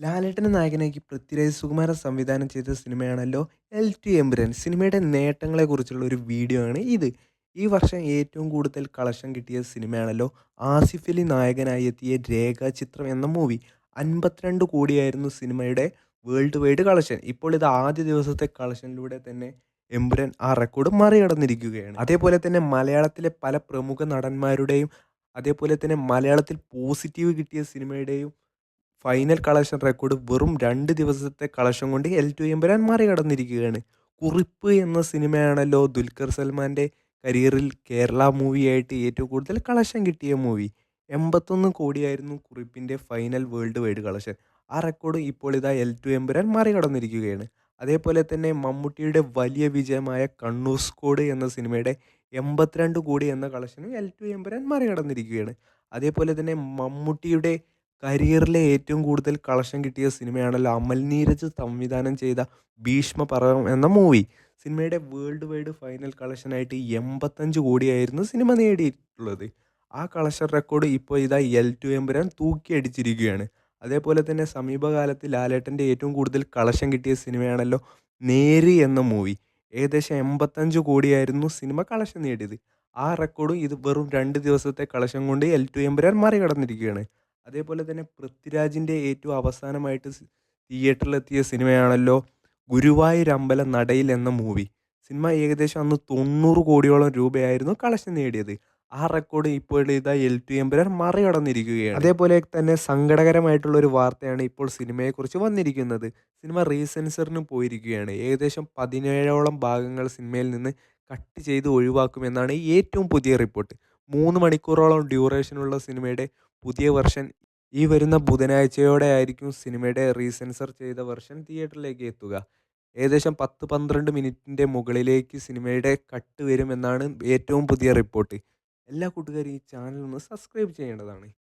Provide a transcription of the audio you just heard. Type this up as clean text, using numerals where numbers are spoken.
ലാലേട്ടനെ നായകനാക്കി പൃഥ്വിരാജ് സുകുമാരൻ സംവിധാനം ചെയ്ത സിനിമയാണല്ലോ എൽ ടു എമ്പുരാൻ. സിനിമയുടെ നേട്ടങ്ങളെക്കുറിച്ചുള്ള ഒരു വീഡിയോ ആണ് ഇത്. ഈ വർഷം ഏറ്റവും കൂടുതൽ കളക്ഷൻ കിട്ടിയ സിനിമയാണല്ലോ ആസിഫ് അലി നായകനായി എത്തിയ രേഖാചിത്രം എന്ന മൂവി. 52 കോടിയായിരുന്നു സിനിമയുടെ വേൾഡ് വൈഡ് കളക്ഷൻ. ഇപ്പോൾ ഇത് ആദ്യ ദിവസത്തെ കളക്ഷനിലൂടെ തന്നെ എമ്പുരാൻ ആ റെക്കോർഡ് മറികടന്നിരിക്കുകയാണ്. അതേപോലെ തന്നെ മലയാളത്തിലെ പല പ്രമുഖ നടന്മാരുടെയും അതേപോലെ തന്നെ മലയാളത്തിൽ പോസിറ്റീവ് കിട്ടിയ സിനിമയുടെയും ഫൈനൽ കളക്ഷൻ റെക്കോർഡ് വെറും 2 ദിവസത്തെ കളക്ഷൻ കൊണ്ട് എൽ ടു എമ്പുരാൻ മറികടന്നിരിക്കുകയാണ്. 'കുറിപ്പ്' എന്ന സിനിമയാണല്ലോ ദുൽഖർ സൽമാൻ്റെ കരിയറിൽ കേരള മൂവിയായിട്ട് ഏറ്റവും കൂടുതൽ കളക്ഷൻ കിട്ടിയ മൂവി. 81 കോടിയായിരുന്നു 'കുറിപ്പിൻ്റെ' ഫൈനൽ വേൾഡ് വൈഡ് കളക്ഷൻ. ആ റെക്കോർഡ് ഇപ്പോൾ ഇതാ എൽ ടു എമ്പുരാൻ മറികടന്നിരിക്കുകയാണ്. അതേപോലെ തന്നെ മമ്മൂട്ടിയുടെ വലിയ വിജയമായ 'കണ്ണൂർ സ്ക്വാഡ്' എന്ന സിനിമയുടെ 82 കോടി എന്ന കളക്ഷനും എൽ ടു എമ്പുരാൻ മറികടന്നിരിക്കുകയാണ്. അതേപോലെ തന്നെ മമ്മൂട്ടിയുടെ കരിയറിലെ ഏറ്റവും കൂടുതൽ കളക്ഷൻ കിട്ടിയ സിനിമയാണല്ലോ അമൽ നീരജ് സംവിധാനം ചെയ്ത 'ഭീഷ്മപർവ്വം' എന്ന മൂവി. സിനിമയുടെ വേൾഡ് വൈഡ് ഫൈനൽ കളക്ഷനായിട്ട് 85 കോടിയായിരുന്നു സിനിമ നേടിയിട്ടുള്ളത്. ആ കളക്ഷൻ റെക്കോർഡ് ഇപ്പോൾ ഇതാ എൽ ടു എമ്പുരാൻ തൂക്കിയടിച്ചിരിക്കുകയാണ്. അതേപോലെ തന്നെ സമീപകാലത്ത് ലാലേട്ടൻ്റെ ഏറ്റവും കൂടുതൽ കളക്ഷൻ കിട്ടിയ സിനിമയാണല്ലോ 'നേര്' എന്ന മൂവി. ഏകദേശം 85 കോടിയായിരുന്നു സിനിമ കളക്ഷൻ നേടിയത്. ആ റെക്കോർഡും ഇത് വെറും 2 ദിവസത്തെ കളക്ഷൻ കൊണ്ട് എൽ ടു എമ്പുരാൻ മറികടന്നിരിക്കുകയാണ്. അതേപോലെ തന്നെ പൃഥ്വിരാജിൻ്റെ ഏറ്റവും അവസാനമായിട്ട് തിയേറ്ററിലെത്തിയ സിനിമയാണല്ലോ 'ഗുരുവായൂർ അമ്പല നടയിൽ' എന്ന മൂവി. സിനിമ ഏകദേശം അന്ന് 90 കോടിയോളം രൂപയായിരുന്നു കളക്ഷൻ നേടിയത്. ആ റെക്കോർഡ് ഇപ്പോൾ ഇതാ എൽ ടു എമ്പുരാൻ മറികടന്നിരിക്കുകയാണ്. അതേപോലെ തന്നെ സങ്കടകരമായിട്ടുള്ള ഒരു വാർത്തയാണ് ഇപ്പോൾ സിനിമയെക്കുറിച്ച് വന്നിരിക്കുന്നത്. സിനിമ റീസെൻസറിന് പോയിരിക്കുകയാണ്. ഏകദേശം 17ഓളം ഭാഗങ്ങൾ സിനിമയിൽ നിന്ന് കട്ട് ചെയ്ത് ഒഴിവാക്കുമെന്നാണ് ഏറ്റവും പുതിയ റിപ്പോർട്ട്. 3 മണിക്കൂറോളം ഡ്യൂറേഷനുള്ള സിനിമയുടെ പുതിയ വെർഷൻ ഈ വരുന്ന ബുധനാഴ്ചയോടെ ആയിരിക്കും സിനിമയുടെ റീസെൻസർ ചെയ്ത വെർഷൻ തിയേറ്ററിലേക്ക് എത്തുക. ഏകദേശം 10-12 മിനിറ്റിൻ്റെ മുകളിലേക്ക് സിനിമയുടെ കട്ട് വരുമെന്നാണ് ഏറ്റവും പുതിയ റിപ്പോർട്ട്. എല്ലാ കൂട്ടുകാരും ഈ ചാനൽ ഒന്ന് സബ്സ്ക്രൈബ് ചെയ്യേണ്ടതാണ്.